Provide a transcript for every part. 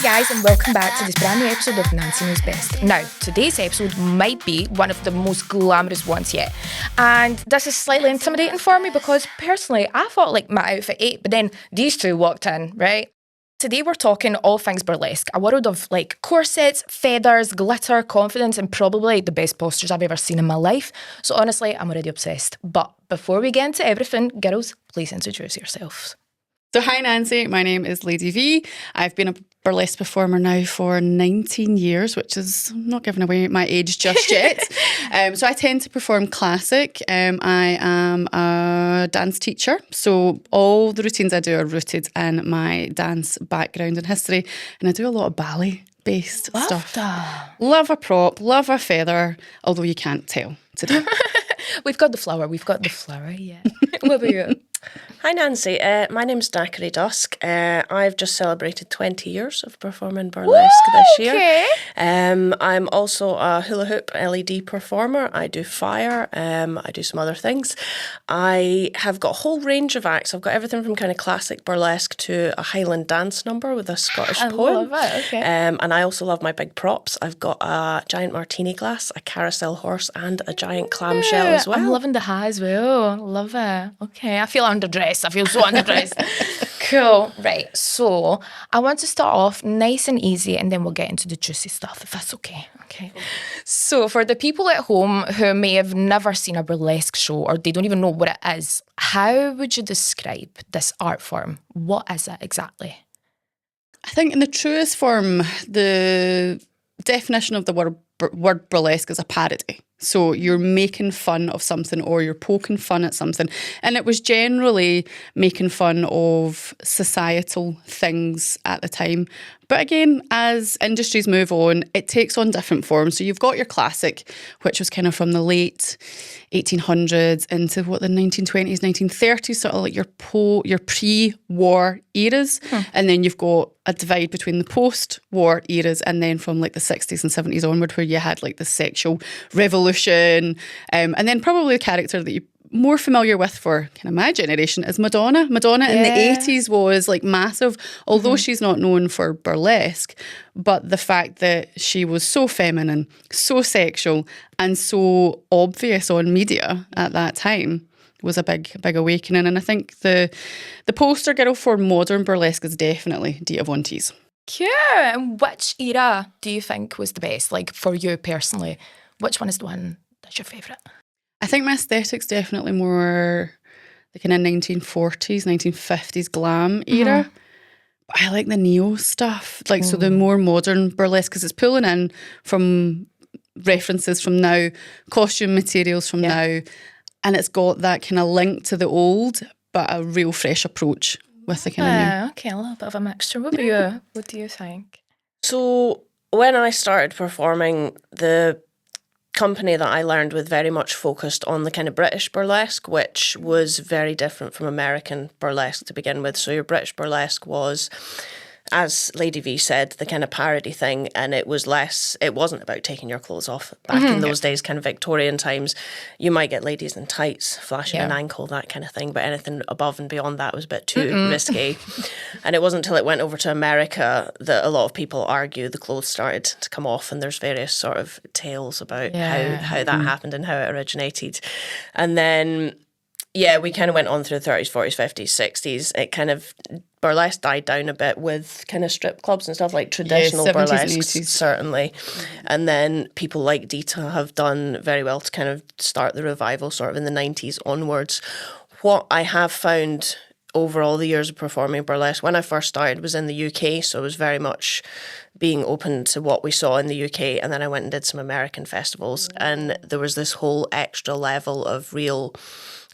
guys, and welcome back to this brand new episode of Nancy Knows Best. Now, today's episode might be one of the most glamorous ones yet. And this is slightly intimidating for me because personally, I thought like my outfit ate, but then these two walked in, right? Today we're talking all things burlesque, a world of like corsets, feathers, glitter, confidence, and probably the best postures I've ever seen in my life. So honestly, I'm already obsessed. But before we get into everything, girls, please introduce yourselves. So hi Nancy, my name is Lady V. I've been a burlesque performer now for 19 years, which is not giving away my age just yet. So I tend to perform classic. I am a dance teacher, so all the routines I do are rooted in my dance background and history, and I do a lot of ballet-based stuff. That. Love a prop, love a feather, although you can't tell today. We've got the flower, yeah. What about you? Hi Nancy, my name's Daiquiri Dusk. I've just celebrated 20 years of performing burlesque this year. Okay. I'm also a hula hoop LED performer. I do fire, I do some other things. I have got a whole range of acts. I've got everything from kind of classic burlesque to a Highland dance number with a Scottish poem. Love it, okay. And I also love my big props. I've got a giant martini glass, a carousel horse and a giant clamshell as well. I'm loving the hat as well. Love it. Okay, I feel underdressed. I feel so underdressed. Cool. Right. So I want to start off nice and easy and then we'll get into the juicy stuff if that's okay. Okay. So for the people at home who may have never seen a burlesque show or they don't even know what it is, how would you describe this art form? What is it exactly? I think in the truest form, the definition of the word burlesque is a parody. So you're making fun of something or you're poking fun at something. And it was generally making fun of societal things at the time. But again, as industries move on, it takes on different forms. So you've got your classic, which was kind of from the late 1800s into what, the 1920s, 1930s, sort of like your pre-war eras. And then you've got a divide between the post-war eras and then from like the 60s and 70s onward where you had like the sexual revolution. And then probably the character that you're more familiar with for kind of my generation is Madonna. Madonna in the 80s was like massive, although she's not known for burlesque, but the fact that she was so feminine, so sexual and so obvious on media at that time was a big awakening. And I think the poster girl for modern burlesque is definitely Dita Von Teese. Cute. And which era do you think was the best? Like for you personally, which one is the one that's your favourite? I think my aesthetic's definitely more the kind of 1940s, 1950s glam era. But I like the neo stuff. Like, so the more modern burlesque, because it's pulling in from references from now, costume materials from now, and it's got that kind of link to the old, but a real fresh approach with the kind of new. Okay, a little bit of a mixture. What about you? What do you think? So when I started performing, the company that I learned with very much focused on the kind of British burlesque, which was very different from American burlesque to begin with. So your British burlesque was, as Lady V said, the kind of parody thing, and it wasn't about taking your clothes off. Back in those days, kind of Victorian times, you might get ladies in tights, flashing an ankle, that kind of thing, but anything above and beyond that was a bit too risky. And it wasn't until it went over to America that a lot of people argue the clothes started to come off, and there's various sort of tales about how that happened and how it originated. And then we kind of went on through the 30s, 40s, 50s, 60s. It kind of, burlesque died down a bit with kind of strip clubs and stuff like traditional 70s burlesque, and 80s. certainly. And then people like Dita have done very well to kind of start the revival sort of in the 90s onwards. What I have found over all the years of performing burlesque, when I first started was in the UK, so it was very much being open to what we saw in the UK, and then I went and did some American festivals, and there was this whole extra level of real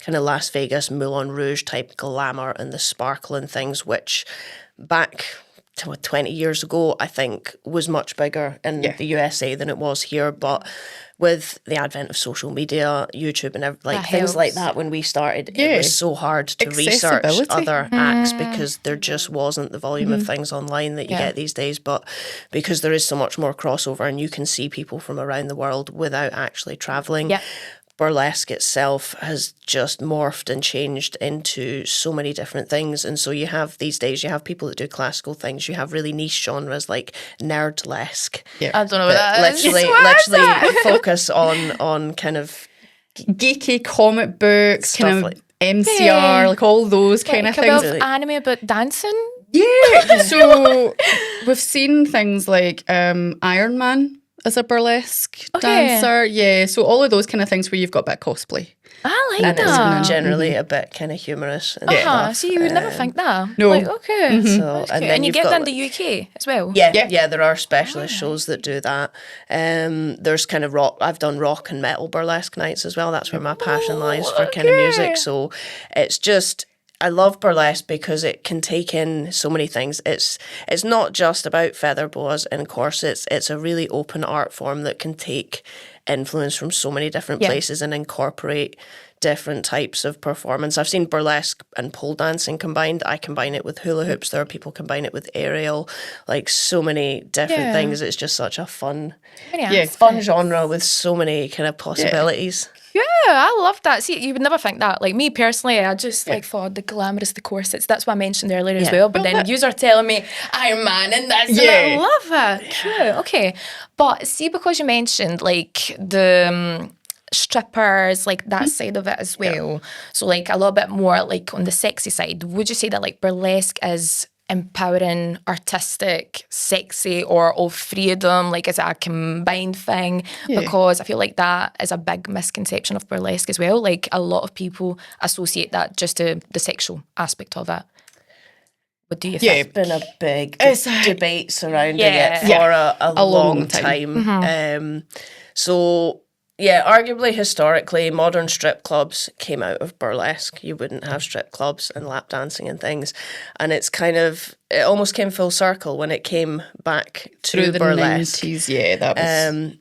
kind of Las Vegas Moulin Rouge type glamour and the sparkle and things, which back to 20 years ago I think was much bigger in the USA than it was here. But with the advent of social media, YouTube and things like that, when we started, it was so hard to research other acts because there just wasn't the volume of things online that you get these days. But because there is so much more crossover and you can see people from around the world without actually travelling, burlesque itself has just morphed and changed into so many different things. And so you have these days, you have people that do classical things. You have really niche genres like nerdlesque. Yeah. I don't know what that is. Literally focus on kind of geeky comic books, Stuff kind of like- MCR, like all those kind of Like a things. bit of anime about dancing. Yeah. So we've seen things like Iron Man as a burlesque dancer. Yeah. So all of those kind of things where you've got a bit of cosplay. I like and that. it's generally a bit kind of humorous. And Uh-huh. stuff. So you would never think that. No. Like, okay. So, That's and cute. then And you you've get got, that in like- the UK as well. Yeah, there are specialist shows that do that. There's kind of rock. I've done rock and metal burlesque nights as well. That's where my passion lies for kind of music. So it's just, I love burlesque because it can take in so many things. It's not just about feather boas and corsets. It's a really open art form that can take influence from so many different places and incorporate different types of performance. I've seen burlesque and pole dancing combined. I combine it with hula hoops. There are people combine it with aerial, like so many different things. It's just such a fun genre with so many kind of possibilities. Yeah, I love that. See, you would never think that. Like me personally, I just like thought the glamorous, the corsets. That's what I mentioned earlier as well. But then you are telling me Iron Man and this, and I love it. Cute. Okay, but see, because you mentioned like the strippers, like that side of it as well. So like a little bit more like on the sexy side. Would you say that like burlesque is empowering, artistic, sexy, or all three of them? Like, is it a combined thing? Because I feel like that is a big misconception of burlesque as well. Like, a lot of people associate that just to the sexual aspect of it. What do you think? It's been a big debate surrounding Yeah. it for a long time. So, yeah, arguably historically, modern strip clubs came out of burlesque. You wouldn't have strip clubs and lap dancing and things. And it's kind of, it almost came full circle when it came back to Through the burlesque. 90s, yeah, that was...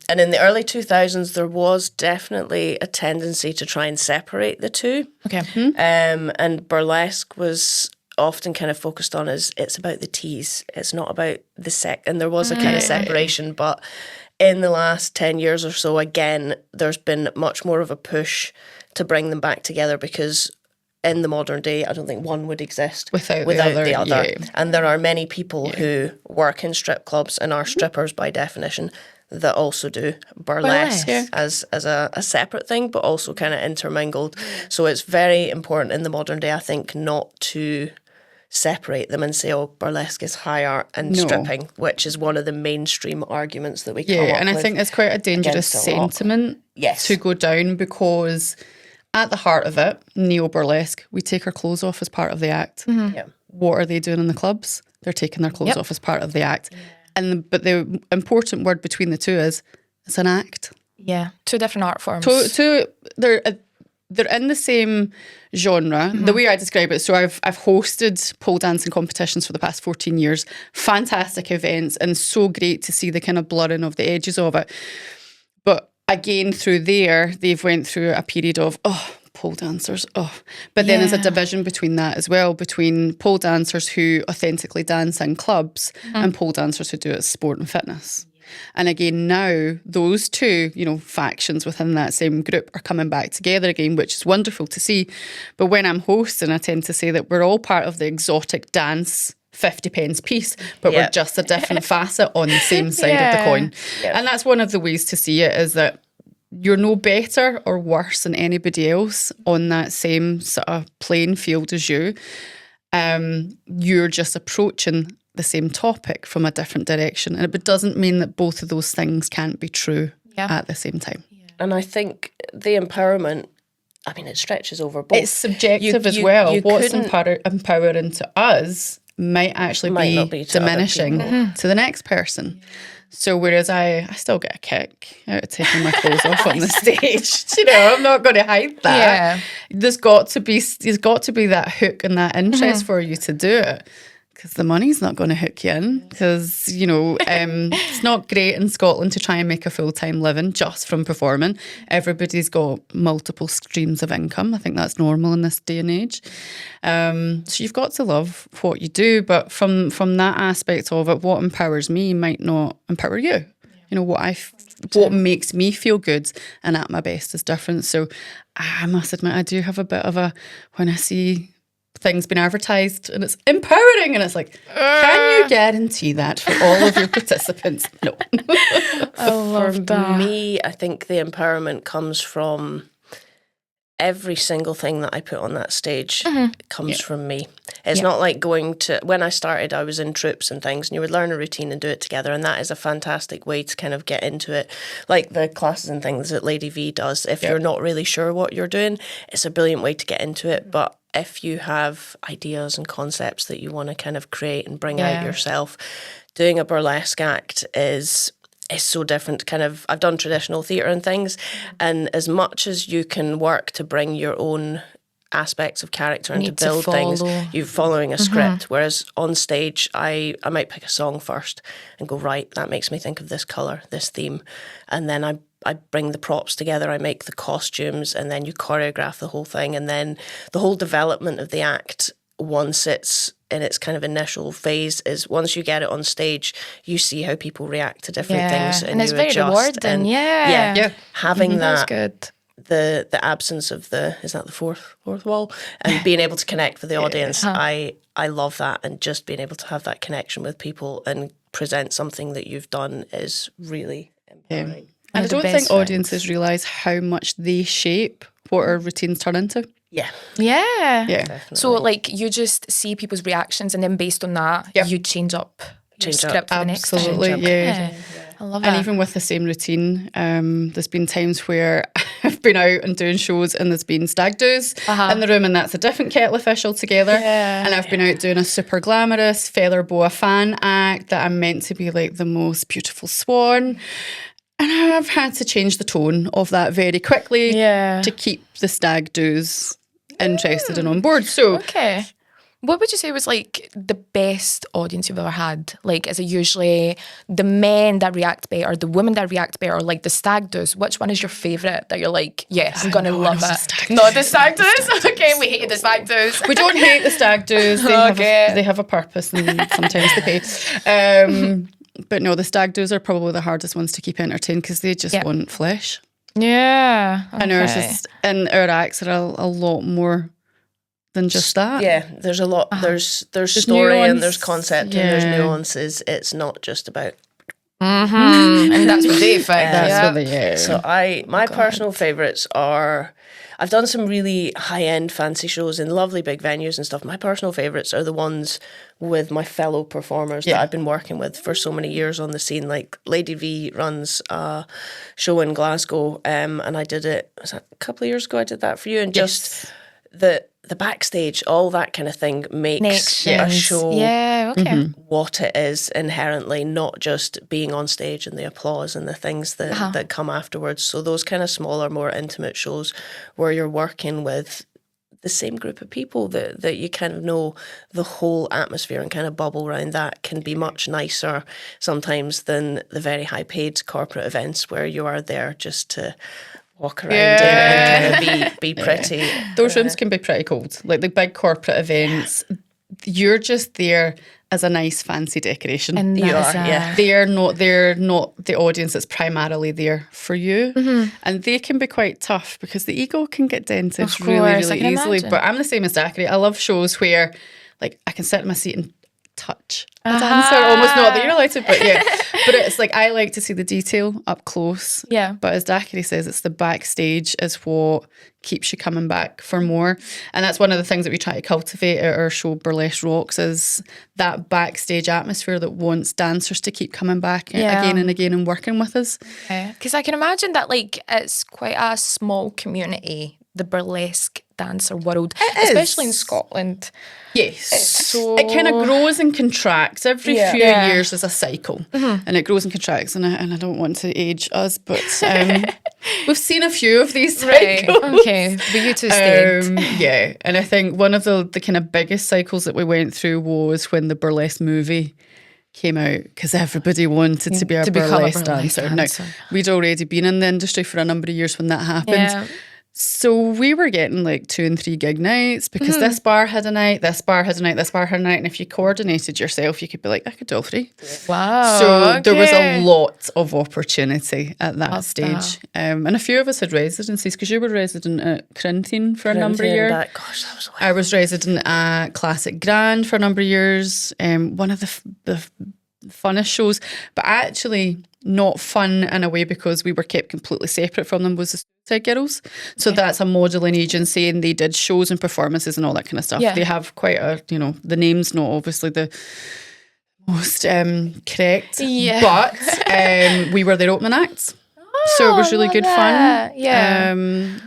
And in the early 2000s, there was definitely a tendency to try and separate the two. Okay. And burlesque was often kind of focused on as it's about the tease. It's not about the sex. And there was a kind of separation, but in the last 10 years or so, again, there's been much more of a push to bring them back together because in the modern day, I don't think one would exist Without the other. yeah. And there are many people who work in strip clubs and are strippers by definition that also do burlesque as a separate thing, but also kind of intermingled. So it's very important in the modern day, I think, not to separate them and say, oh, burlesque is high art and stripping, which is one of the mainstream arguments that we come up with. Yeah, and I think it's quite a dangerous sentiment to go down because at the heart of it, neo-burlesque, we take our clothes off as part of the act. What are they doing in the clubs? They're taking their clothes off as part of the act. But the important word between the two is it's an act. Yeah, two different art forms. They're in the same genre. The way I describe it, so I've hosted pole dancing competitions for the past 14 years. Fantastic events and so great to see the kind of blurring of the edges of it. But again, through there, they've went through a period of, pole dancers, But then there's a division between that as well, between pole dancers who authentically dance in clubs and pole dancers who do it as sport and fitness. And again, now those two, factions within that same group are coming back together again, which is wonderful to see. But when I'm hosting, I tend to say that we're all part of the exotic dance 50 pence piece, but we're just a different facet on the same side of the coin. And that's one of the ways to see it, is that you're no better or worse than anybody else on that same sort of playing field as you. You're just approaching the same topic from a different direction. And it doesn't mean that both of those things can't be true at the same time. And I think the empowerment, I mean, it stretches over both. It's subjective as well. What's empowering to us might actually not be to diminishing to the next person. So whereas I still get a kick out of taking my clothes off on the stage, I'm not going to hide that. There's got to be that hook and that interest for you to do it. Because the money's not going to hook you in. Because, it's not great in Scotland to try and make a full-time living just from performing. Everybody's got multiple streams of income. I think that's normal in this day and age. So you've got to love what you do. But from that aspect of it, what empowers me might not empower you. what makes me feel good and at my best is different. So I must admit, I do have a bit of when I see things being advertised and it's empowering and it's like, can you guarantee that for all of your participants? No. I love that. For me, I think the empowerment comes from every single thing that I put on that stage comes from me. It's not like when I started, I was in troops and things, and you would learn a routine and do it together, and that is a fantastic way to kind of get into it. Like the classes and things that Lady V does, if you're not really sure what you're doing, it's a brilliant way to get into it. But if you have ideas and concepts that you want to kind of create and bring out yourself, doing a burlesque act is so different. Kind of, I've done traditional theatre and things, and as much as you can work to bring your own aspects of character and to build things, you're following a script. Whereas on stage, I might pick a song first and go, right, that makes me think of this colour, this theme, and then I bring the props together, I make the costumes, and then you choreograph the whole thing, and then the whole development of the act, once it's in its kind of initial phase, is once you get it on stage, you see how people react to different things, and it's you very adjust. rewarding. Having That's that, good. the absence of is that the fourth wall, and being able to connect with the audience, I love that, and just being able to have that connection with people and present something that you've done is really empowering. And I don't think audiences realise how much they shape what our routines turn into. Yeah. Definitely. So like you just see people's reactions, and then based on that, you change up your script for the next time. Absolutely, yeah. I love that. And even with the same routine, there's been times where I've been out and doing shows and there's been stag do's in the room, and that's a different kettle of fish altogether. And I've been out doing a super glamorous feather boa fan act that I'm meant to be like the most beautiful swan. And I've had to change the tone of that very quickly to keep the stag do's interested and on board. So, what would you say was like the best audience you've ever had? Like, is it usually the men that react better, the women that react better, or like the stag do's? Which one is your favourite that you're like, yes, I'm going to love it? Not the stag do's? Okay, we hate the stag do's. We don't hate the stag do's. They have a purpose, and sometimes they pay. But no, the stag do's are probably the hardest ones to keep entertained because they just want flesh. Yeah. And our acts are a lot more than just that. Yeah, there's a lot. There's story nuance, and there's concept and there's nuances. It's not just about. And that's what they think. That's what they. So my personal favourites are. I've done some really high-end fancy shows in lovely big venues and stuff. My personal favourites are the ones with my fellow performers that I've been working with for so many years on the scene. Like Lady V runs a show in Glasgow, and I did it, was that a couple of years ago I did that for you, and just the backstage, all that kind of thing makes a show what it is inherently, not just being on stage and the applause and the things that come afterwards. So those kind of smaller, more intimate shows where you're working with the same group of people that you kind of know the whole atmosphere and kind of bubble around, that can be much nicer sometimes than the very high paid corporate events where you are there just to walk around and kind of be pretty. Those rooms can be pretty cold. Like the big corporate events, you're just there as a nice fancy decoration. And you are, They're not the audience that's primarily there for you. And they can be quite tough because the ego can get dented really easily. Imagine. But I'm the same as Daiquiri. I love shows where like I can sit in my seat and touch a dancer. Almost not that you're allowed to, but but it's like I like to see the detail up close. But as Daiquiri says, it's the backstage is what keeps you coming back for more. And that's one of the things that we try to cultivate at our show Burlesque Rocks, is that backstage atmosphere that wants dancers to keep coming back again and again and working with us. Because I can imagine that like it's quite a small community, the burlesque dancer world, especially in Scotland. Yes. It kind of grows and contracts. Every few years there's a cycle. And it grows and contracts. And I don't want to age us, but we've seen a few of these cycles. Okay, we used to stay. And I think one of the kind of biggest cycles that we went through was when the burlesque movie came out, because everybody wanted to be a burlesque dancer. Now, we'd already been in the industry for a number of years when that happened. So we were getting like 2 and 3 gig nights because this bar had a night, this bar had a night, this bar had a night. And if you coordinated yourself, you could be like, I could do all 3. Wow. So there was a okay. lot of opportunity at that Love stage. And a few of us had residencies because you were resident at Corinthian for a number of years. Gosh, that was a while. I was resident at Classic Grand for a number of years. One of the funnest shows, but actually not fun in a way because we were kept completely separate from them, was the Suicide Girls. So that's a modelling agency, and they did shows and performances and all that kind of stuff. Yeah. They have quite a, the name's not obviously the most correct, but we were their opening acts. So it was really good fun. Yeah.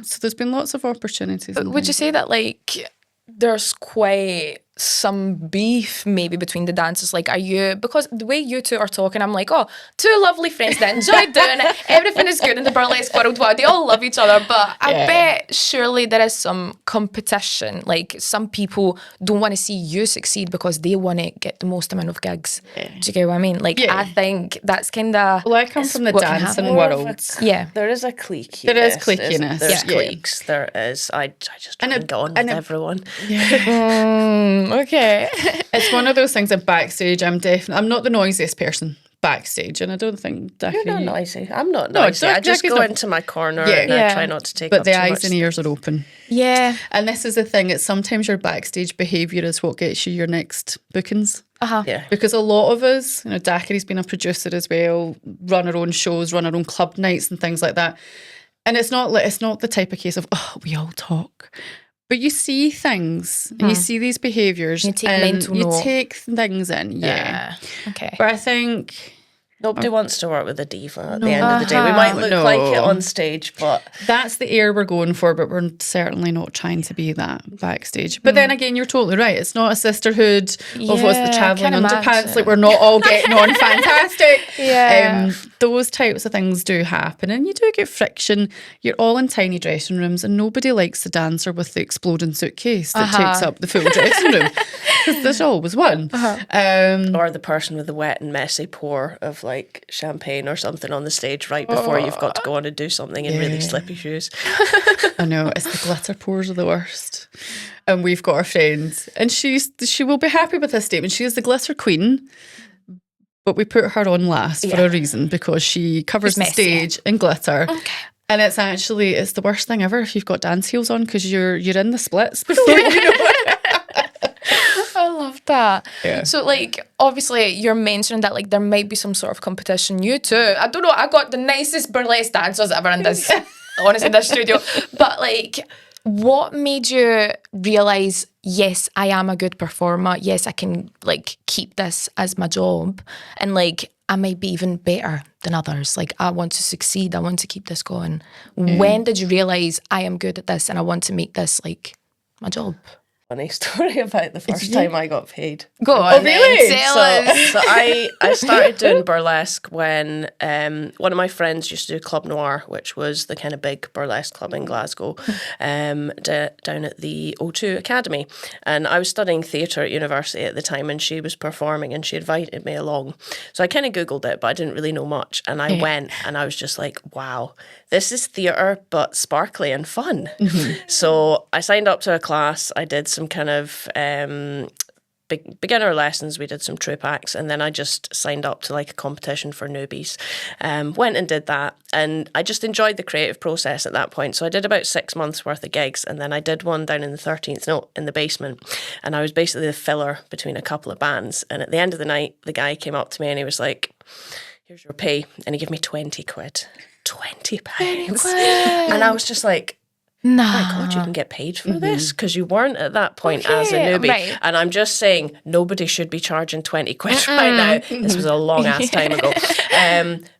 So there's been lots of opportunities. Would you say that like there's quite some beef maybe between the dancers? Like, are you, because the way you two are talking, I'm like, oh, 2 lovely friends that enjoy doing it, everything is good in the burlesque world, wow, they all love each other, but I bet surely there is some competition. Like, some people don't want to see you succeed because they want to get the most amount of gigs. Do you get what I mean? Like, I think that's kind of, well, I come from the dancing world. Yeah, there is a clique. There is cliqueiness. There's cliques. There is. I just try and get on with everyone. okay. It's one of those things that backstage, I'm not the noisiest person backstage, and I don't think Daiquiri, you're not noisy. I'm not noisy. I just go into my corner and I try not to take up but the too eyes much and ears are open. Yeah. And this is the thing, it's sometimes your backstage behaviour is what gets you your next bookings. Yeah. Because a lot of us, Daiquiri's been a producer as well, run our own shows, run our own club nights and things like that. And it's not the type of case of, oh, we all talk. But you see things and you see these behaviours. You take and mental note. You take things in, yeah. Okay. But I think nobody wants to work with a diva at the end of the day. We might look like it on stage, but that's the air we're going for, but we're certainly not trying to be that backstage. But then again, you're totally right. It's not a sisterhood of what's the travelling underpants. Like, we're not all getting on fantastic. Those types of things do happen, and you do get friction. You're all in tiny dressing rooms, and nobody likes the dancer with the exploding suitcase that takes up the full dressing room. Because there's always one. or the person with the wet and messy pour of like champagne or something on the stage right before you've got to go on and do something in really slippy shoes. I know, it's the glitter pours are the worst. And we've got our friend, and she will be happy with this statement. She is the glitter queen, but we put her on last for a reason, because she covers the stage in glitter. Okay. And it's the worst thing ever if you've got dance heels on, because you're in the splits before you know it. I love that. Yeah. So, like, obviously, you're mentioning that, like, there might be some sort of competition. You too. I don't know. I got the nicest burlesque dancers ever in this, honestly, in this studio. But, like, what made you realise, yes, I am a good performer. Yes, I can, like, keep this as my job. And, like, I might be even better than others. Like, I want to succeed. I want to keep this going. When did you realise I am good at this and I want to make this, like, my job? Funny story about the first time I got paid. Go on. Oh, really? Tell us. So I started doing burlesque when one of my friends used to do Club Noir, which was the kind of big burlesque club in Glasgow, down at the O2 Academy. And I was studying theatre at university at the time, and she was performing, and she invited me along. So I kind of Googled it, but I didn't really know much. And I went, and I was just like, wow, this is theatre, but sparkly and fun. So I signed up to a class. I did some kind of beginner lessons. We did some troupe acts, and then I just signed up to like a competition for newbies. Went and did that, and I just enjoyed the creative process at that point. So I did about 6 months worth of gigs, and then I did one down in the 13th note in the basement, and I was basically the filler between a couple of bands. And at the end of the night, the guy came up to me and he was like, "Here's your pay," and he gave me 20 quid. 20 pounds. And I was just like, No. oh my God, you can get paid for this? Because you weren't at that point as a newbie. Right. And I'm just saying, nobody should be charging 20 quid right now. This was a long ass time ago.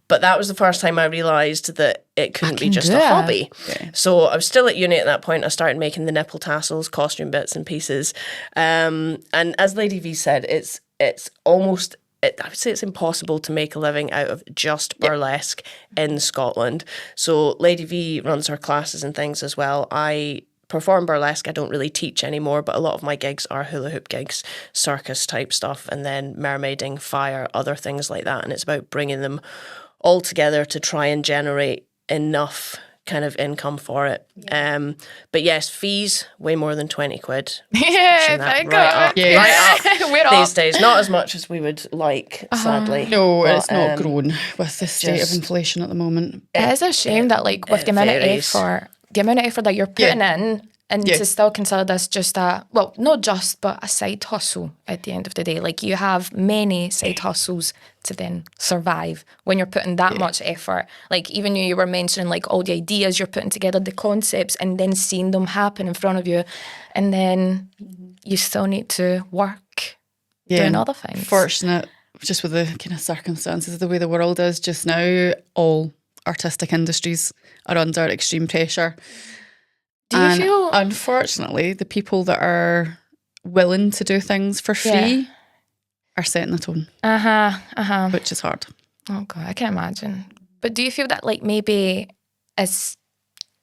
But that was the first time I realised that it couldn't be just a hobby. Yeah. So I was still at uni at that point. I started making the nipple tassels, costume bits and pieces. And as Lady V said, it's almost... I would say it's impossible to make a living out of just burlesque in Scotland. So Lady V runs her classes and things as well. I perform burlesque. I don't really teach anymore, but a lot of my gigs are hula hoop gigs, circus type stuff, and then mermaiding, fire, other things like that. And it's about bringing them all together to try and generate enough kind of income for it. But yes, fees way more than 20 quid. Yeah, thank God. Right up We're these up. days. Not as much as we would like, sadly. No, but, it's not grown with the state of inflation at the moment. It is a shame that like with the amount of effort that you're putting in, and to still consider this just not just, but a side hustle at the end of the day. Like you have many side hustles to then survive when you're putting that much effort. Like even you were mentioning like all the ideas you're putting together, the concepts, and then seeing them happen in front of you. And then you still need to work doing other things. Fortunate, just with the kind of circumstances of the way the world is just now, all artistic industries are under extreme pressure. Do you feel... Unfortunately, the people that are willing to do things for free are setting the tone. Which is hard. Oh, God, I can imagine. But do you feel that, like, maybe it's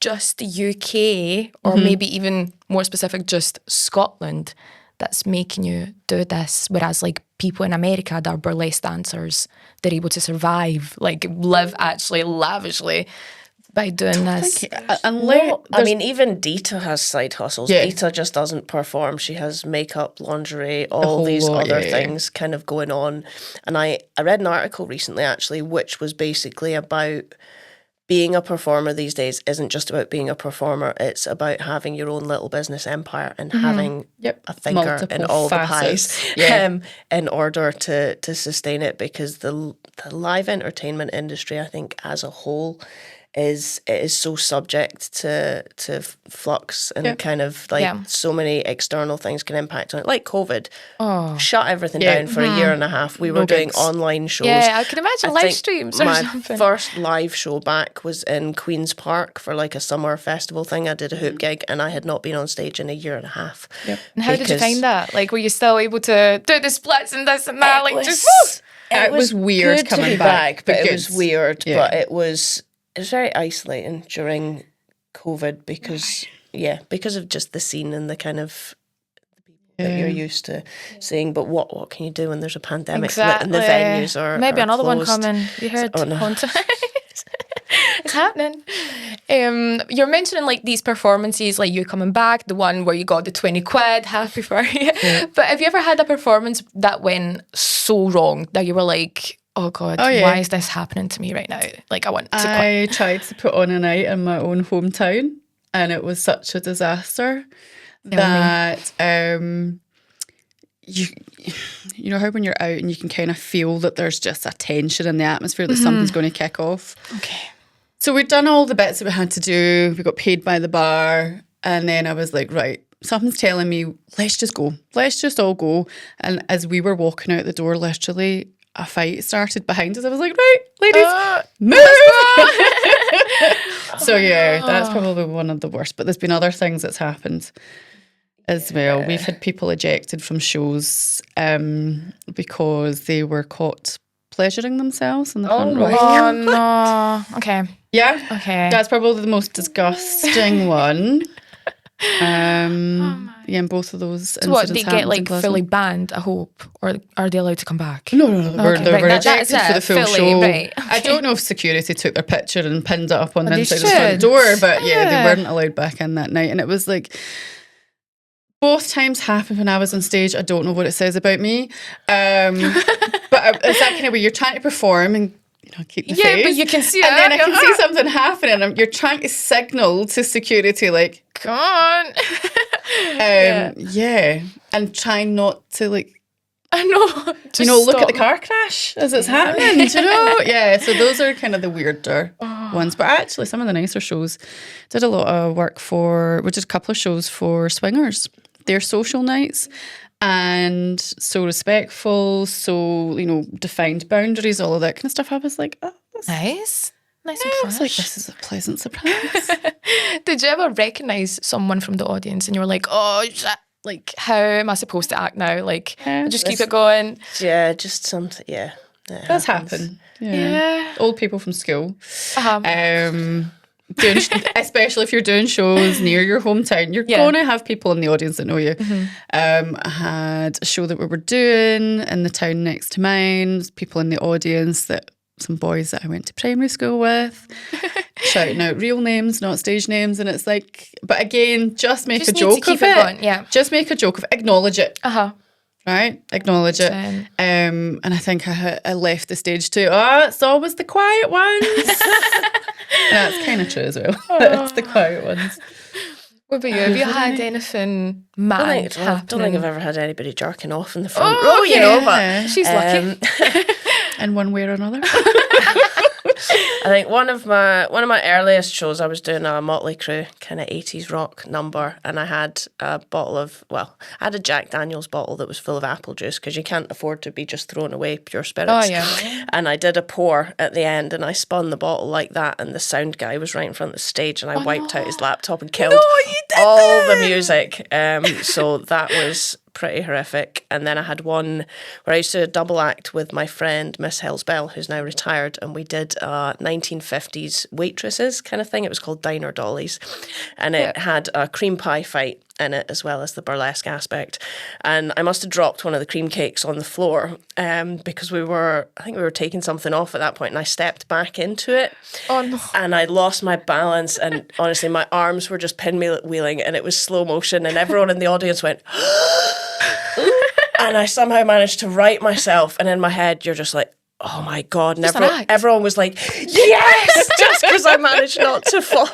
just the UK, or maybe even more specific, just Scotland, that's making you do this, whereas, like, people in America that are burlesque dancers, they're able to survive, like, live actually lavishly by doing this? I mean, even Dita has side hustles. Dita just doesn't perform. She has makeup, lingerie, all these other things kind of going on. And I read an article recently, actually, which was basically about being a performer these days isn't just about being a performer. It's about having your own little business empire and having a finger Multiple in all facets. the pies in order to sustain it, because the live entertainment industry, I think, as a whole, is so subject to flux and kind of like so many external things can impact on it, like COVID. Shut everything down for a year and a half. We were doing online shows. Yeah, I can imagine live streams or my something. first live show back was in Queen's Park for like a summer festival thing. I did a hoop gig and I had not been on stage in a year and a half. And how did you find that? Like, were you still able to do the splits and this and that? Like, just it was weird good coming to be back, but but it was weird. Yeah. But it was very isolating during COVID because of just the scene and the kind of that you're used to seeing. But what can you do when there's a pandemic and the venues are maybe are another closed. one coming? You heard? Oh, no. It's happening. You're mentioning like these performances, like you coming back, the one where you got the 20 quid, happy for you. But have you ever had a performance that went so wrong that you were like, oh God, why is this happening to me right now? Like, I want to quit. I tried to put on a night in my own hometown and it was such a disaster that you know how when you're out and you can kind of feel that there's just a tension in the atmosphere that something's going to kick off. Okay. So we'd done all the bits that we had to do. We got paid by the bar. And then I was like, right, something's telling me, let's just go. Let's just all go. And as we were walking out the door, literally, a fight started behind us. I was like, right, ladies, move. So that's probably one of the worst. But there's been other things that's happened as well. We've had people ejected from shows because they were caught pleasuring themselves in the front row. Oh no. Okay. Yeah. Okay. That's probably the most disgusting one. And both of those So incidents what, they get happened like in Glasgow. fully banned, I hope? Or are they allowed to come back? No. Okay, They were right, ejected that's for the full fully, show. right, I okay. don't know if security took their picture and pinned it up on the They inside of the front should. door, but they weren't allowed back in that night. And it was like, both times happened when I was on stage. I don't know what it says about me. But it's that kind of way you're trying to perform and keep the face. Yeah, but you can see and it. then I can see something happening and you're trying to signal to security like, Come on. and try not to like, I know. Just look at the stop. car crash as it's happening, so those are kind of the weirder ones, but actually some of the nicer shows. Did a lot of work we did a couple of shows for swingers, their social nights, and so respectful, so defined boundaries, all of that kind of stuff. I was like, oh, that's Nice and I was like, fresh. this is a pleasant surprise. Did you ever recognise someone from the audience and you were like, oh shit, like how am I supposed to act now? Like just keep it going. Yeah, just something. Yeah, It does happen. Yeah. Old people from school. Especially if you're doing shows near your hometown, you're going to have people in the audience that know you. I had a show that we were doing in the town next to mine, people in the audience some boys that I went to primary school with. shouting out real names, not stage names, and it's like, but again, just make Just a need to joke keep of it it. going, yeah. Just make a joke of it. Acknowledge it. Right? Acknowledge it. Same. And I think I left the stage too. Oh, it's always the quiet ones. That's kind of true as well. It's the quiet ones. What about you? Have you had anything mad I don't happening? think I've ever had anybody jerking off in the front Oh, row, you know, but she's lucky. In one way or another. I think one of my earliest shows, I was doing a Motley Crue kind of 80s rock number, and I had a Jack Daniel's bottle that was full of apple juice, because you can't afford to be just throwing away pure spirits. Oh, yeah. And I did a pour at the end, and I spun the bottle like that, and the sound guy was right in front of the stage, and I wiped out his laptop and killed all the music. So that was pretty horrific. And then I had one where I used to double act with my friend Miss Hellsbell, who's now retired, and we did 1950s waitresses kind of thing. It was called Diner Dollies, and it had a cream pie fight in it as well as the burlesque aspect. And I must have dropped one of the cream cakes on the floor because I think we were taking something off at that point, and I stepped back into it. Oh, no. And I lost my balance, and honestly my arms were just pinwheeling, and it was slow motion, and everyone in the audience went and I somehow managed to right myself, and in my head you're just like, oh my God, and everyone was like, yes, just because I managed not to fall.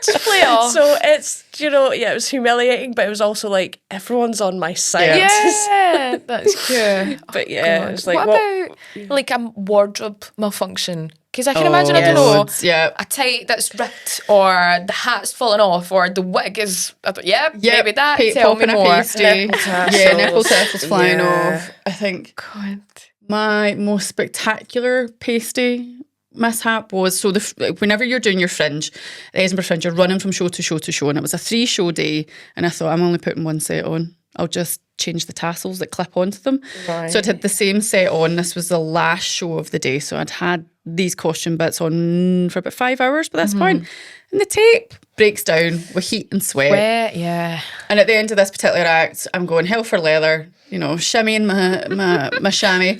Just play off. So it's, it was humiliating, but it was also like, everyone's on my side. Yeah, that's good. But yeah, it was like, what about like a wardrobe malfunction? Because I can imagine, I don't know, a tie that's ripped, or the hat's falling off, or the wig is, maybe that. Tell me more. Nipple tassels flying off. I think God. my most spectacular pasty mishap was, so whenever you're doing your fringe, the Edinburgh Fringe, you're running from show to show to show, and it was a 3-show day, and I thought, I'm only putting one set on. I'll just change the tassels that clip onto them. Right. So I'd had the same set on. This was the last show of the day, so I'd had these costume bits on for about 5 hours by this point. And the tape breaks down with heat and sweat. Yeah. And at the end of this particular act, I'm going hell for leather, shimmying my chamois.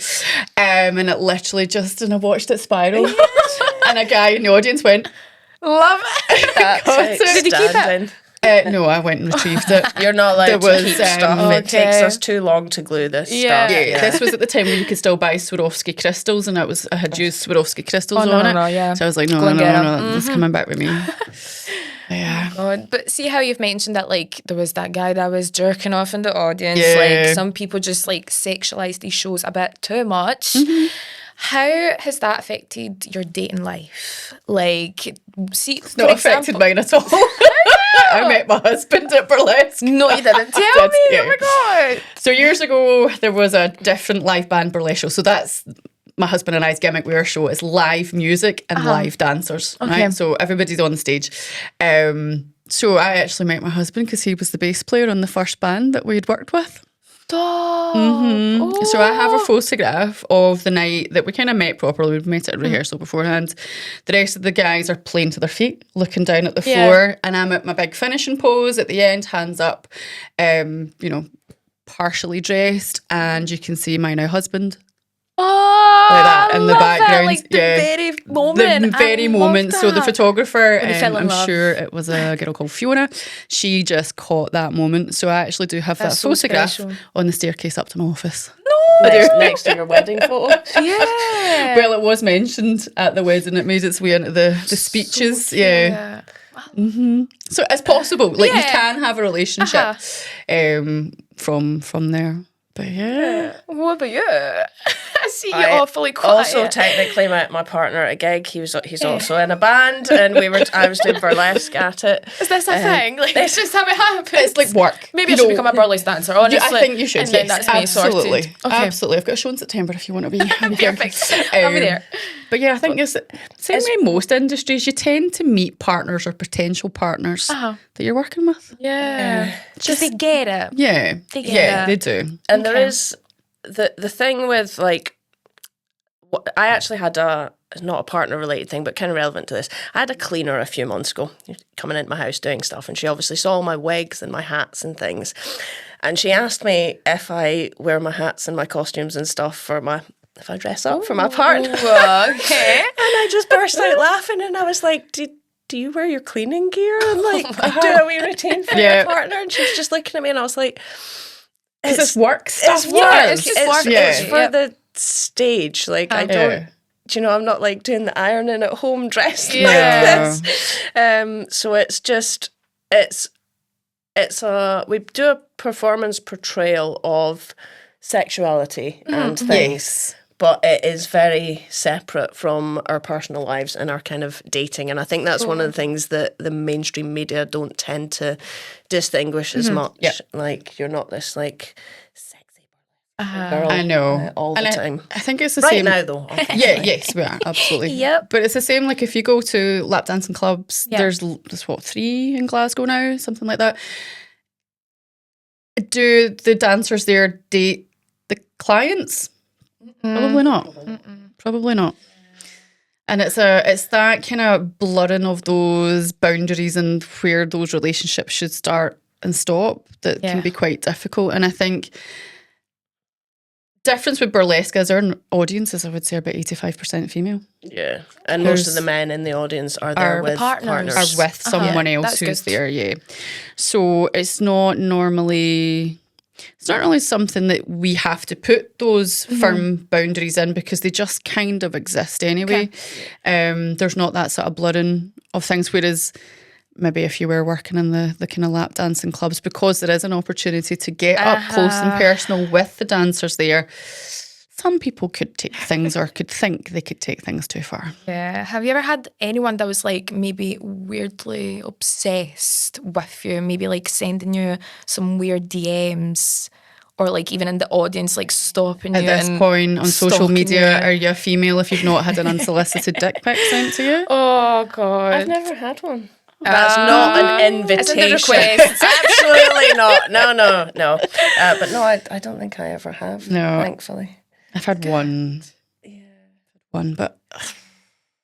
And it literally and I watched it spiral. And a guy in the audience went, love it. Did he keep it? No, I went and retrieved it. You're not allowed to keep stuff. It takes us too long to glue this stuff. Yeah, this was at the time where you could still buy Swarovski crystals, and I had used Swarovski crystals on it. So I was like, no, this is coming back with me. Yeah. God. But see how you've mentioned that, like, there was that guy that was jerking off in the audience. Yeah. Like, some people just, like, sexualise these shows a bit too much. How has that affected your dating life? Like, see, it's not affected mine at all. I met my husband at Burlesque. No, you didn't tell me. Oh my God. So years ago, there was a different live band burlesque show. So that's my husband and I's gimmick. Our show is live music and live dancers. Okay. Right? So everybody's on stage. So I actually met my husband because he was the bass player on the first band that we'd worked with. Oh. So I have a photograph of the night that we kind of met properly. We'd met at rehearsal beforehand. The rest of the guys are playing to their feet, looking down at the floor, and I'm at my big finishing pose at the end, hands up, partially dressed, and you can see my now husband. Oh, like that in the background. Like the very moment. The very moment. So the photographer, I'm love. sure it was a girl called Fiona, she just caught that moment. So I actually do have that photograph on the staircase up to my office. No! Next to your wedding photo. Yeah. Well, it was mentioned at the wedding. It made its way into the speeches. So yeah. So it's possible. Like you can have a relationship from there. But yeah. What about you? I see you awfully quiet. Also, technically, my partner at a gig, he's also in a band, and I was doing burlesque at it. Is this a thing? Like, it's just how it happens. It's like work. Maybe I should become a burlesque dancer, honestly. I think you should. And then that's me absolutely. sorted. Okay. Absolutely. I've got a show in September if you want to be. Perfect. I'll be there. But yeah, I think it's same way in most industries, you tend to meet partners or potential partners that you're working with. Yeah. Just they get it. Yeah. They get it. They do. And there is the thing with, like, I actually had not a partner related thing, but kind of relevant to this. I had a cleaner a few months ago coming into my house doing stuff, and she obviously saw all my wigs and my hats and things. And she asked me if I wear my hats and my costumes and stuff for my if I dress up for my partner. Okay. And I just burst out laughing, and I was like, do you wear your cleaning gear and like do a wee routine for your partner? And she was just looking at me, and I was like, it's work stuff. It's work. It's just work. It's for the stage. Like I don't, do you know, I'm not like doing the ironing at home dressed like this. So it's just, we do a performance portrayal of sexuality and things. But it is very separate from our personal lives and our kind of dating. And I think that's one of the things that the mainstream media don't tend to distinguish as much. Yeah. Like, you're not this, like, sexy girl I know. all the time. I think it's the right same. now, though. Yes, we are. Absolutely. Yep. But it's the same, like, if you go to lap dancing clubs, there's what, 3 in Glasgow now? Something like that. Do the dancers there date the clients? Probably not. Probably not. And it's that kind of blurring of those boundaries and where those relationships should start and stop that can be quite difficult. And I think difference with burlesque is our audience is, I would say, about 85% female. Yeah. And most of the men in the audience are there with partners. Are with someone else who's there, So it's not normally something that we have to put those firm boundaries in because they just kind of exist anyway. There's not that sort of blurring of things, whereas maybe if you were working in the kind of lap dancing clubs, because there is an opportunity to get up close and personal with the dancers there, some people could take things or could think they could take things too far. Yeah. Have you ever had anyone that was like maybe weirdly obsessed with you, maybe like sending you some weird DMs or like even in the audience like stopping you? At this point on social media, are you a female if you've not had an unsolicited dick pic sent to you? Oh, God. I've never had one. That's not an invitation. Request. Absolutely not. No. But no, I don't think I ever have. No. Thankfully. I've had one. But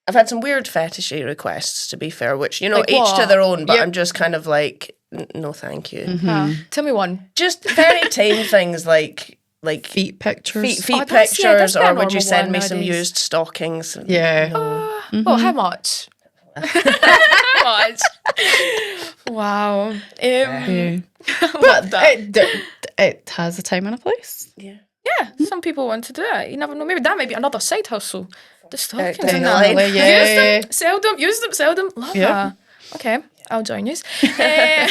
I've had some weird fetishy requests, to be fair, which, you know, like each what? to their own, but I'm just kind of like, no, thank you. Tell me one. Just very tame things like feet pictures. Feet that's pictures, a or would you normal send one me some nowadays. used stockings? Yeah. No. Well, how much? How much? Wow. But it has a time and a place. Yeah. Yeah, some people want to do it. You never know. Maybe that might be another side hustle. The stockings down and the that. line. Yeah. Use them, sell them. Love that. Okay, I'll join you. I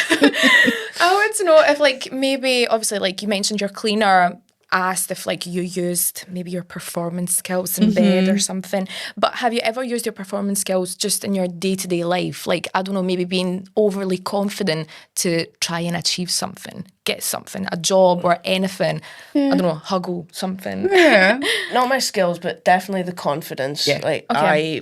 want to know if, like, maybe, obviously, like you mentioned, your cleaner asked if, like, you used maybe your performance skills in bed or something. But have you ever used your performance skills just in your day-to-day life? Like, I don't know, maybe being overly confident to try and achieve something, get something, a job or anything. I don't know, huggle something. Yeah. Not my skills, but definitely the confidence. Yeah. Like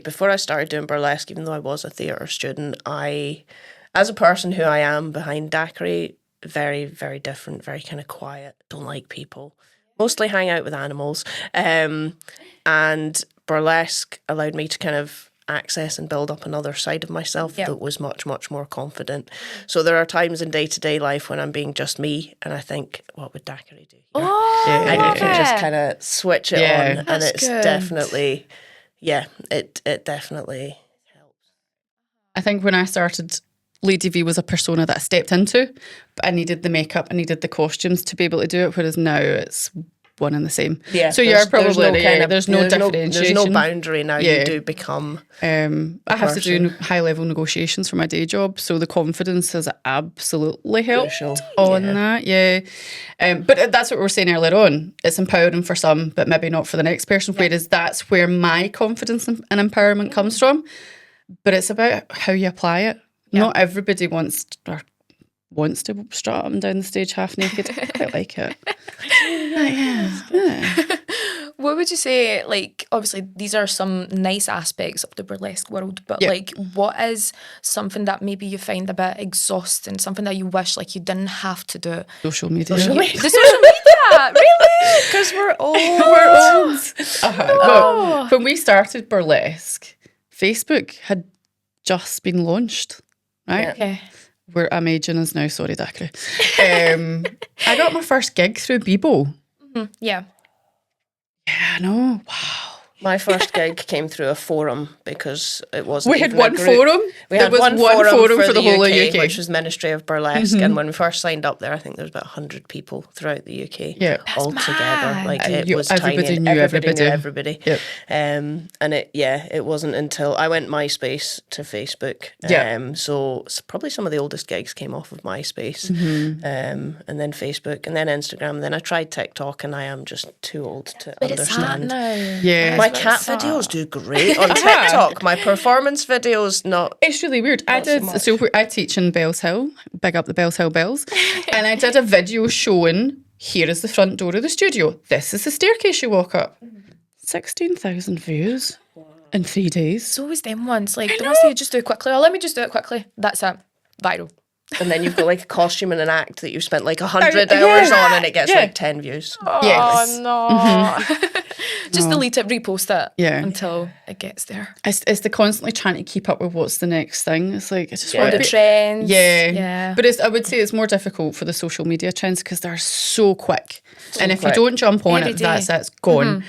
before I started doing burlesque, even though I was a theatre student, as a person who I am behind daiquiri, very, very different, very kind of quiet, don't like people, mostly hang out with animals. And burlesque allowed me to kind of access and build up another side of myself that was much, much more confident. So there are times in day-to-day life when I'm being just me and I think, what would daiquiri do here? And you can just kind of switch it on, and it's good. definitely, it definitely helps. I think when I started, Lady V was a persona that I stepped into, but I needed the makeup, I needed the costumes to be able to do it, whereas now it's one and the same. Yeah, so you're probably there's no differentiation. There's no boundary now. You do become. I have to do high level negotiations for my day job, so the confidence has absolutely helped on that. Yeah, but that's what we were saying earlier on. It's empowering for some, but maybe not for the next person. Whereas that's where my confidence and empowerment comes from. But it's about how you apply it. Not everybody wants to strut up and down the stage half naked. I quite like it. What would you say, like, obviously these are some nice aspects of the burlesque world, but like, what is something that maybe you find a bit exhausting, something that you wish like you didn't have to do? Social media. The social media, really? Because we're old. We're old. Well, when we started burlesque, Facebook had just been launched, right? Okay. Where I'm aging us now, sorry, Daiquiri. I got my first gig through Bebo. Yeah. I know. Wow. My first gig came through a forum because it wasn't. We had even one a group. forum. We There had was one one forum for the whole of UK. which was Ministry of Burlesque. And when we first signed up there, I think there was about 100 people throughout the UK all together. mad. Like And it was everybody tiny. And knew everybody knew everybody. everybody. Yep. And it wasn't until I went MySpace to Facebook. Yeah. So probably some of the oldest gigs came off of MySpace, and then Facebook, and then Instagram. And then I tried TikTok, and I am just too old to But it's hot understand. now. Yeah. My That's cat what it's videos do great on TikTok. My performance videos, not. It's really weird. Not so much. I teach in Bells Hill, big up the Bells Hill Bells, and I did a video showing, here is the front door of the studio. This is the staircase you walk up. 16,000 views in 3 days. So was them ones. Like, the ones that you just do quickly. Oh, let me just do it quickly. That's it. Viral. And then you've got like a costume and an act that you've spent like 100 Yeah. hours on, and it gets like 10 views. Yes. Oh, no. Just delete it, repost it. Yeah. Until it gets there. It's the constantly trying to keep up with what's the next thing. It's like, I just Yeah. want The to be... trends. Yeah. But I would say it's more difficult for the social media trends because they're so quick. And if quick. you don't jump on Every it, day. that's it, it's gone.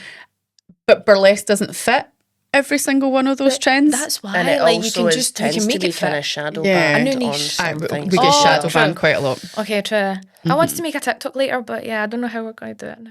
But burlesque doesn't fit every single one of those trends. That's why. And it Like, you also can just, you tends can to make be it kind of fit. shadow Yeah. banned A new on niche. some we things. get Oh, shadow true. banned quite a lot. Okay, true. I wanted to make a TikTok later, but yeah, I don't know how we're going to do it now.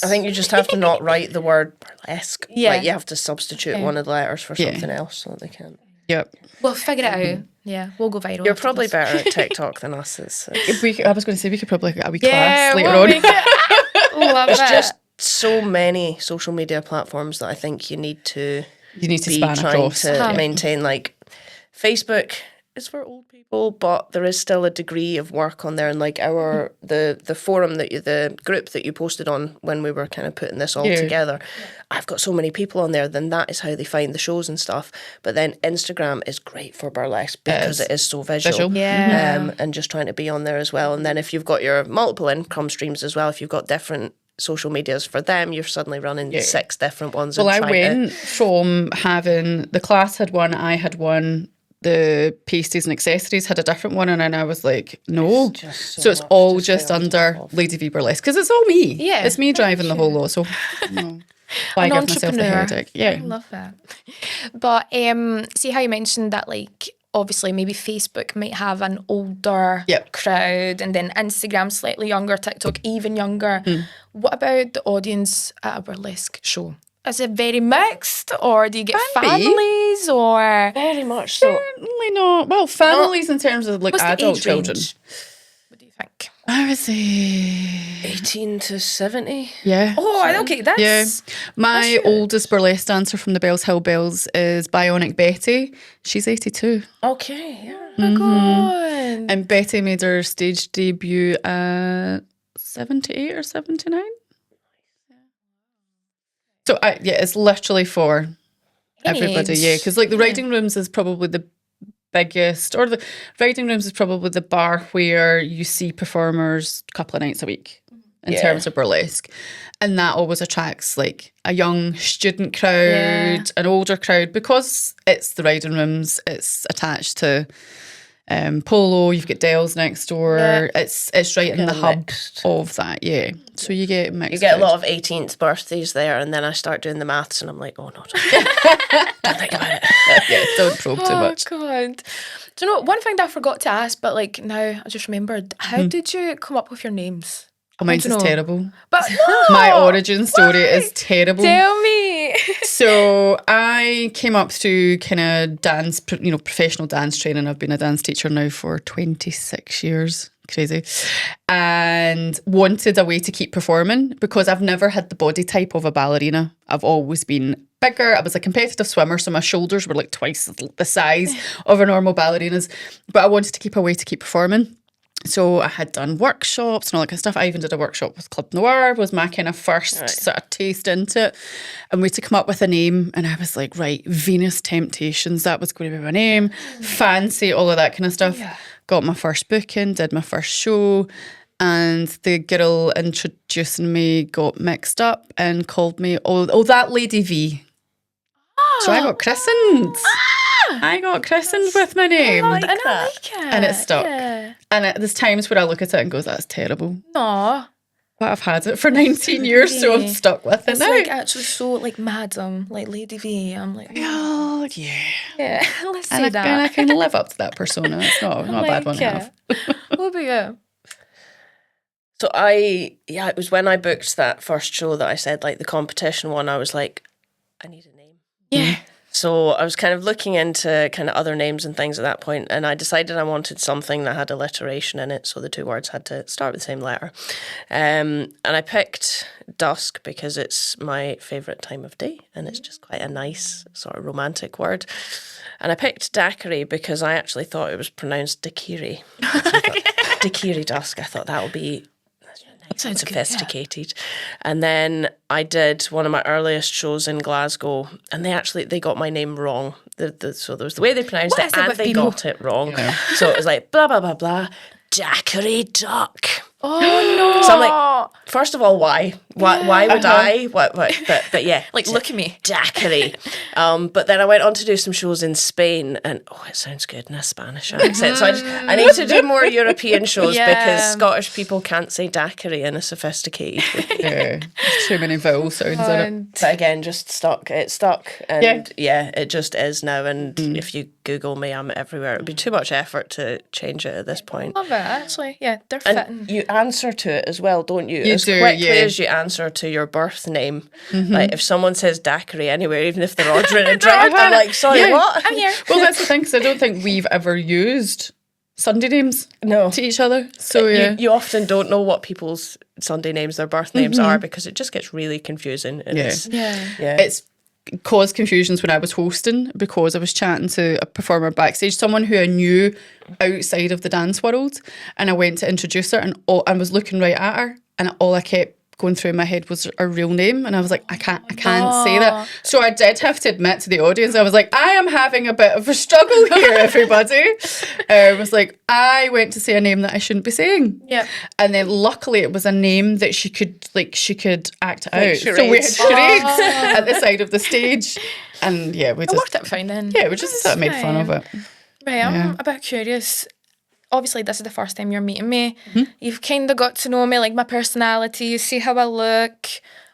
I think you just have to not write the word burlesque. Yeah. Like you have to substitute one of the letters for something else so that they can. Yep. We'll figure it out. Yeah, we'll go viral. You're after probably this. better at TikTok than us. I was going to say we could probably get a wee Yeah, class later we'll on. make it. Love There's it. just so many social media platforms that I think you need to You need to be span trying across. to maintain. Like Facebook is for old people, but there is still a degree of work on there. And like the forum the group that you posted on when we were kind of putting this all together, I've got so many people on there. Then that is how they find the shows and stuff. But then Instagram is great for burlesque because it is so visual. Yeah. And just trying to be on there as well. And then if you've got your multiple income streams as well, if you've got different social medias for them, you're suddenly running 6 different ones. Well, and I trying went from having the class had one, I had one, the pasties and accessories had a different one, and then I was like, no. So it's all just under Lady V Burlesque because it's all me. Yeah. It's me driving the whole lot. So why An give myself the entrepreneur. headache? Yeah. I love that. But see how you mentioned that, like, obviously maybe Facebook might have an older crowd, and then Instagram slightly younger, TikTok even younger. What about the audience at a burlesque show? Is it very mixed, or do you get Can be. families, or very much so. Certainly not. Well, families in terms of like what's the adult age children. range? What do you think? I would say 18 to 70. yeah. Oh, okay, that's Yeah. My oldest burlesque dancer from the Bells Hill Bells is Bionic Betty. She's 82. Okay, yeah. Oh my god. And Betty made her stage debut at 78 or 79. So it's literally for everybody, age. because like the riding rooms is probably the biggest, or the riding rooms is probably the bar where you see performers a couple of nights a week in terms of burlesque, and that always attracts like a young student crowd, an older crowd, because it's the riding rooms. It's attached to Polo. You've got Dell's next door. It's right in the hub of that. Yeah, so you get mixed. You get a crowd. lot of 18th birthdays there, and then I start doing the maths, and I'm like, oh no, don't think about it. Yeah, don't probe too much. Oh god. Do you know one thing that I forgot to ask, but like now I just remembered? How did you come up with your names? Oh, mine's I is don't know. terrible. But no, My origin story is terrible. Tell me. So I came up through kind of dance, professional dance training. I've been a dance teacher now for 26 years. Crazy. And wanted a way to keep performing because I've never had the body type of a ballerina. I've always been bigger. I was a competitive swimmer, so my shoulders were like twice the size of a normal ballerina's. But I wanted to keep a way to keep performing. So I had done workshops and all that kind of stuff. I even did a workshop with Club Noir, was my kind of first sort of taste into it. And we had to come up with a name, and I was like, right, Venus Temptations, that was going to be my name. Fancy, all of that kind of stuff. Yeah. Got my first booking, did my first show, and the girl introducing me got mixed up and called me, oh that Lady V. So I got christened. I got christened with my name. I like it. And it stuck. Yeah. And there's times where I look at it and goes, that's terrible. Aw. But I've had it for 19 years, so I'm stuck with it It's now. like actually so like Madam, like Lady V. I'm like, Oh, yeah. yeah, let's And say I that. kind of live up to that persona. It's not a bad one to have. What about you? So it was when I booked that first show that I said, like the competition one, I was like, I need a name. Yeah. So I was kind of looking into kind of other names and things at that point, and I decided I wanted something that had alliteration in it, so the two words had to start with the same letter. And I picked dusk because it's my favourite time of day, and it's just quite a nice sort of romantic word. And I picked daiquiri because I actually thought it was pronounced daiquiri. Daiquiri dusk. I thought that would be Sounds sophisticated. And then I did one of my earliest shows in Glasgow, and they got my name wrong. So there was the way they pronounced What it, is it and with they people? got it wrong. So it was like blah blah blah blah, daiquiri duck. Oh no! So I'm like, first of all, why? Why would I? What? But yeah, like, look at me. daiquiri. But then I went on to do some shows in Spain, and it sounds good in a Spanish accent. So I need to do more European shows because Scottish people can't say daiquiri in a sophisticated way. Yeah, there's too many vowel sounds in it. But again, just stuck. It stuck, and yeah, it just is now. And if you Google me, I'm everywhere. It'd be too much effort to change it at this point. Love it, actually. Yeah, they're And fitting. you answer to it as well, don't you? You as do, quickly yeah. as you answer to your birth name. Like if someone says daiquiri anywhere, even if they're ordering a drink, I'm like, sorry, what? I'm here. Well, that's the thing, because I don't think we've ever used Sunday names No. to each other. So, yeah. You often don't know what people's Sunday names, their birth names are, because it just gets really confusing. And Yeah. it's It's caused confusions when I was hosting because I was chatting to a performer backstage, someone who I knew outside of the dance world, and I went to introduce her, and I was looking right at her, and all I kept going through in my head was her real name, and I was like, I can't say that. So I did have to admit to the audience, I was like, I am having a bit of a struggle here, everybody. I was like, I went to say a name that I shouldn't be saying. Yeah. And then luckily it was a name that she could act out. So we had charades. charades at the side of the stage. And yeah, we It just worked out fine then. we just sort of made fun of it. Right, I'm a bit curious. Obviously, this is the first time you're meeting me. You've kind of got to know me, like my personality. You see how I look.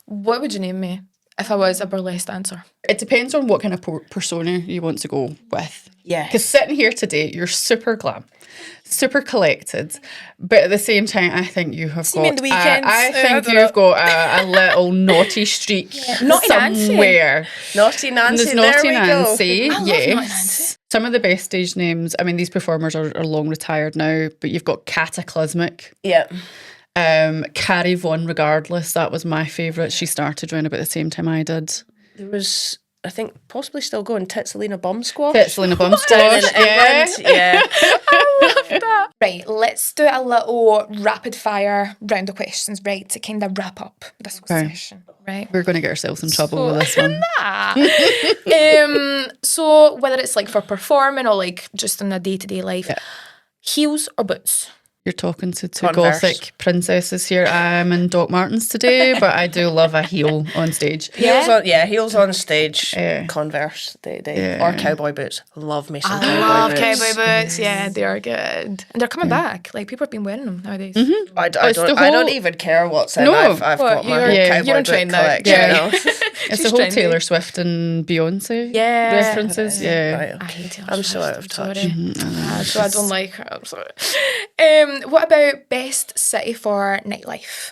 What would you name me if I was a burlesque dancer? It depends on what kind of persona you want to go with. Yeah. Because sitting here today, you're super glam, super collected, but at the same time, I think you have See me in got. the weekends. I I think don't you've got a little naughty streak Naughty Nancy. somewhere. Naughty Nancy, There's there Naughty we Nancy. go. I love Yes. Naughty Nancy. Some of the best stage names. I mean, these performers are long retired now, but you've got Cataclysmic. Yeah. Carrie Vaughan, regardless, that was my favourite. She started around about the same time I did. There was, I think, possibly still going Titsalina Bum Squash. Titsalina Bum Down Squash, in England. Yeah. Right, let's do a little rapid fire round of questions, right, to kind of wrap up this whole Okay. session, right? We're going to get ourselves in trouble with this one. So whether it's like for performing or like just in a day-to-day life, heels or boots? You're talking to two Converse. gothic princesses here. I'm in Doc Martens today, but I do love a heel on stage. Heels on stage. Yeah. Converse, or cowboy boots. Love me some I cowboy love boots. cowboy boots. Yeah, they are good, and they're coming back. Like people have been wearing them nowadays. I It's the don't whole- even care what's in. No. I've What, got my you're- cowboy you're on boot trend now. collection. Yeah. now. It's She's the whole trendy. Taylor Swift and Beyonce references. Yeah. Right, I okay. hate Taylor I'm so Swift, out of I'm touch. sorry. So I don't like her. I'm sorry. What about best city for nightlife?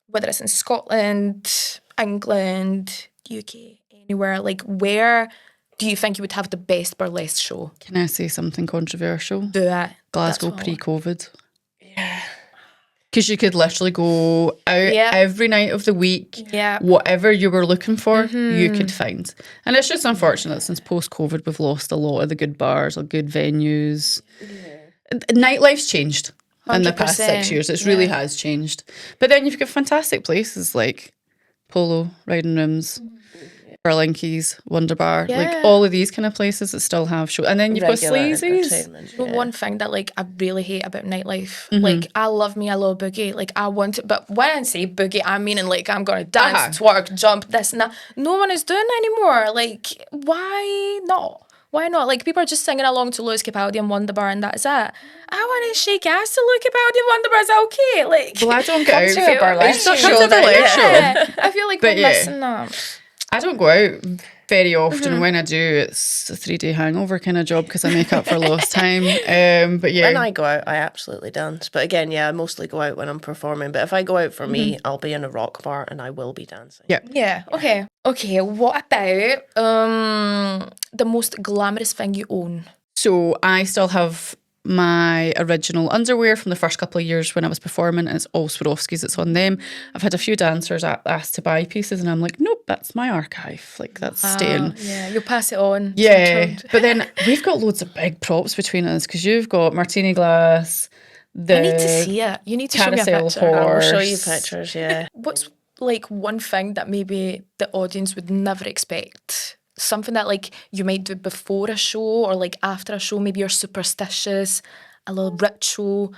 Whether it's in Scotland, England, UK, anywhere. Like, where do you think you would have the best burlesque show? Can I say something controversial? Do that. Glasgow That's what I want. pre-COVID. Yeah. Because you could literally go out Yeah. every night of the week. Yeah. Whatever you were looking for, you could find. And it's just unfortunate since post-COVID, we've lost a lot of the good bars or good venues. Nightlife's changed in the past 6 100%, years. It really has changed. But then you've got fantastic places like Polo, Riding Rooms, Burlesque, Wonder Bar, Yeah. like all of these kind of places that still have shows. And then you've Regular got sleazies. entertainment, The yeah. one thing that like I really hate about nightlife, like I love boogie, like I want it, but when I say boogie, I mean like I'm gonna dance, twerk, jump, this and that. No one is doing it anymore. Like why not? Why not? Like, people are just singing along to Lewis Capaldi and Wonderbar, and that's it. I want to shake ass to Lewis Capaldi and Wonderbar. Is that okay? Like, Well, I don't get out to a burlesque Come show to a then, burlesque show. yeah, I feel like But we're yeah. missing that. I don't go out very often. When I do, it's a 3-day hangover kind of job because I make up for lost time. But yeah. When I go out, I absolutely dance. But again, yeah, I mostly go out when I'm performing. But if I go out for me, I'll be in a rock bar and I will be dancing. Yeah. Yeah. Okay. Okay. What about the most glamorous thing you own? So I still have my original underwear from the first couple of years when I was performing, and it's all Swarovskis. It's on them. I've had a few dancers asked to buy pieces, and I'm like, nope, that's my archive. Like, that's staying. Yeah, you'll pass it on. to your Yeah, child. but then we've got loads of big props between us because you've got martini glass. The I need to see it. You need to show me a carousel picture. horse. I will show you pictures, yeah. What's like one thing that maybe the audience would never expect? Something that like you might do before a show or like after a show. Maybe you're superstitious, a little ritual.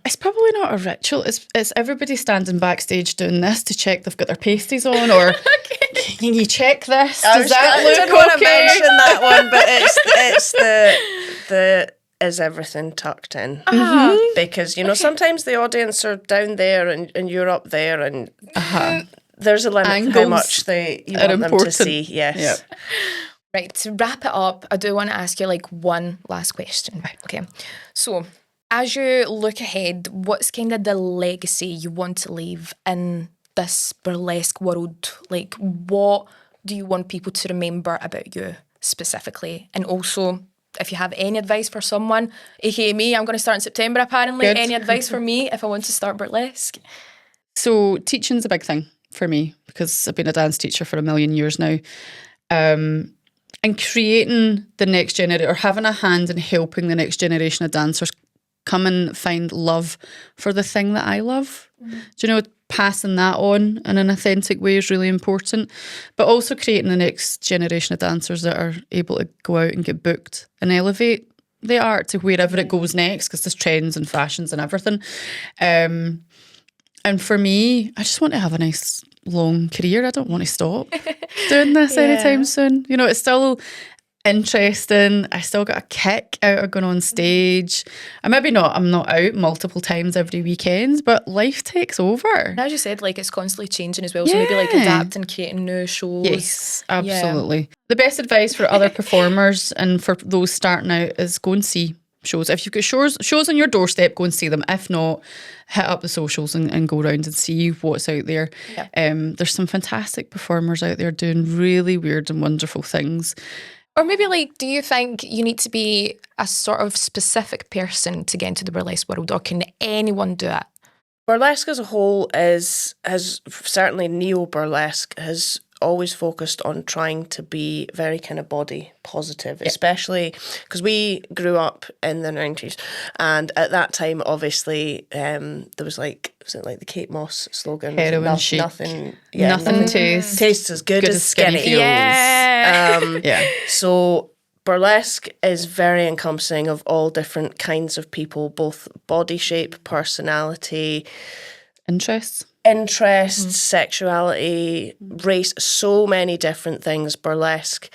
It's probably not a ritual. It's everybody standing backstage doing this to check they've got their pasties on, or can you check this? Does that I look didn't want to okay? mention that one, but it's the is everything tucked in? Because, you know, sometimes the audience are down there and you're up there and there's a limit to how Angles much you are want them to important. see. Yes. Yep. Right, to wrap it up, I do want to ask you like one last question. Okay. So, as you look ahead, what's kind of the legacy you want to leave in this burlesque world? Like, what do you want people to remember about you specifically? And also, if you have any advice for someone, aka me, I'm going to start in September apparently. Good. Any advice for me if I want to start burlesque? So teaching's a big thing for me because I've been a dance teacher for a million years now. And creating the next generation, or having a hand in helping the next generation of dancers come and find love for the thing that I love. Do you know, passing that on in an authentic way is really important. But also creating the next generation of dancers that are able to go out and get booked and elevate the art to wherever it goes next, because there's trends and fashions and everything. And for me, I just want to have a nice long career. I don't want to stop doing this anytime soon. You know, it's still interesting. I still got a kick out of going on stage. I'm not out multiple times every weekend, but life takes over. And as you said, like it's constantly changing as well. So maybe like adapting, creating new shows. Yes, absolutely. The best advice for other performers and for those starting out is go and see shows. If you've got shows on your doorstep, go and see them. If not, hit up the socials and go around and see what's out there. There's some fantastic performers out there doing really weird and wonderful things. Or maybe like, do you think you need to be a sort of specific person to get into the burlesque world, or can anyone do it? Burlesque as a whole has certainly neo-burlesque has always focused on trying to be very kind of body positive, especially because we grew up in the 90s, and at that time obviously there was like the Kate Moss slogan, Heroin chic. nothing tastes as good as skinny feels. So burlesque is very encompassing of all different kinds of people, both body shape, personality, Interests. sexuality, race, so many different things. Burlesque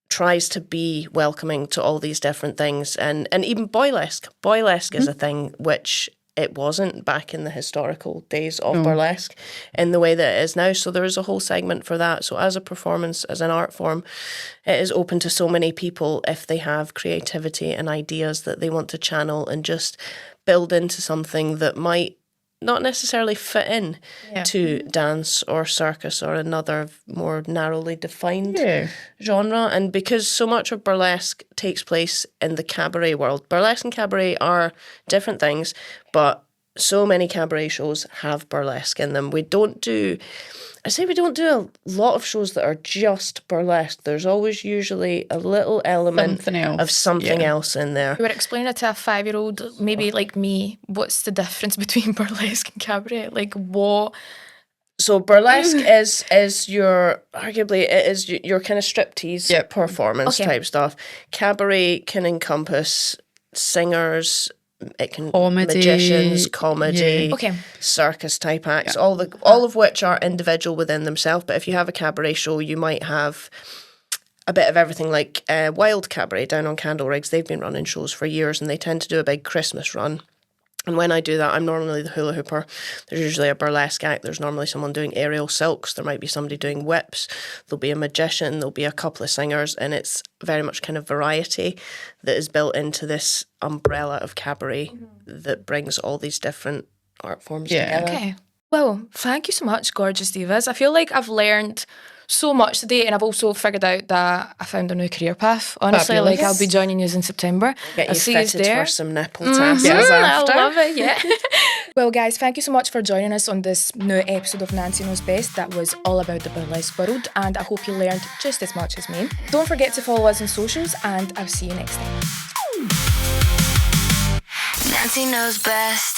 tries to be welcoming to all these different things, and even boylesque. Boylesque is a thing which it wasn't back in the historical days of burlesque in the way that it is now. So there is a whole segment for that. So as a performance, as an art form, it is open to so many people if they have creativity and ideas that they want to channel and just build into something that might not necessarily fit in to dance or circus or another more narrowly defined genre. And because so much of burlesque takes place in the cabaret world, burlesque and cabaret are different things, but so many cabaret shows have burlesque in them. We don't do a lot of shows that are just burlesque. There's always usually a little element of something else in there. You were explaining it to a 5-year-old, maybe like me, what's the difference between burlesque and cabaret? Like what? So burlesque is your kind of striptease performance type stuff. Cabaret can encompass singers, it can magicians, comedy, circus type acts, all of which are individual within themselves. But if you have a cabaret show, you might have a bit of everything, like Wild Cabaret down on Candle Rigs. They've been running shows for years, and they tend to do a big Christmas run. And when I do that, I'm normally the hula hooper. There's usually a burlesque act. There's normally someone doing aerial silks. There might be somebody doing whips. There'll be a magician. There'll be a couple of singers. And it's very much kind of variety that is built into this umbrella of cabaret that brings all these different art forms together. Okay. Well, thank you so much, gorgeous divas. I feel like I've learned so much today, and I've also figured out that I found a new career path. Honestly, Fabulous. like I'll be joining you in September. Get I'll you see you fitted there. for some nipple tassels after. I love it, yeah. Well, guys, thank you so much for joining us on this new episode of Nancy Knows Best that was all about the burlesque world, and I hope you learned just as much as me. Don't forget to follow us on socials, and I'll see you next time. Nancy knows best.